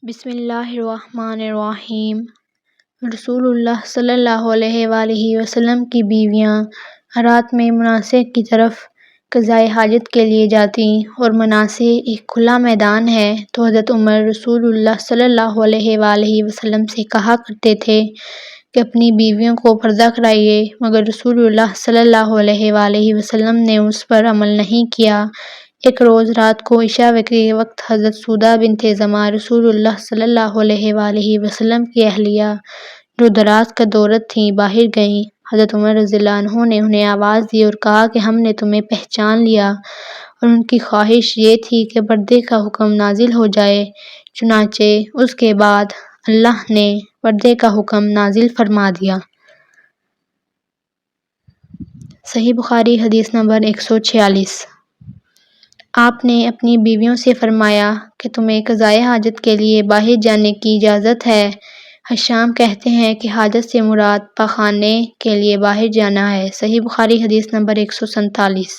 بسم اللہ الرحمن الرحیم۔ رسول اللہ صلی اللہ علیہ وآلہ وسلم کی بیویاں رات میں مناصح کی طرف قضائے حاجت کے لیے جاتیں اور مناصح ایک کھلا میدان ہے تو حضرت عمر رسول اللہ صلی اللہ علیہ وآلہ وسلم سے کہا کرتے تھے کہ اپنی بیویوں کو پردہ کرائیے، مگر رسول اللہ صلی اللہ علیہ وآلہ وسلم نے اس پر عمل نہیں کیا۔ ایک روز رات کو عشاء کے وقت حضرت سودہ بنت زمعہ رسول اللہ صلی اللہ علیہ وآلہ وسلم کی اہلیہ جو دراز قد عورت تھیں باہر گئیں۔ حضرت عمر رضی اللہ عنہ نے انہیں آواز دی اور کہا کہ ہم نے تمہیں پہچان لیا، اور ان کی خواہش یہ تھی کہ پردے کا حکم نازل ہو جائے، چنانچہ اس کے بعد اللہ نے پردے کا حکم نازل فرما دیا۔ صحیح بخاری حدیث نمبر 146۔ آپ نے اپنی بیویوں سے فرمایا کہ تمہیں قضائے حاجت کے لیے باہر جانے کی اجازت ہے۔ حشام کہتے ہیں کہ حاجت سے مراد پاخانے کے لیے باہر جانا ہے۔ صحیح بخاری حدیث نمبر 147۔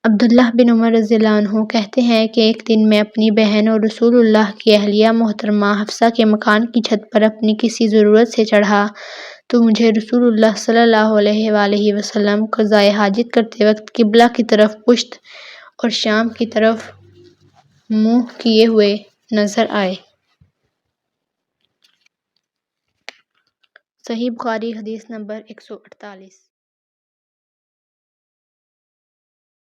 عبداللہ بن عمر رضی اللہ عنہ کہتے ہیں کہ ایک دن میں اپنی بہن اور رسول اللہ کی اہلیہ محترمہ حفصہ کے مکان کی چھت پر اپنی کسی ضرورت سے چڑھا تو مجھے رسول اللہ صلی اللہ علیہ وآلہ وسلم قضائے حاجت کرتے وقت قبلہ کی طرف پشت اور شام کی طرف منہ کیے ہوئے نظر آئے۔ صحیح بخاری حدیث نمبر 148۔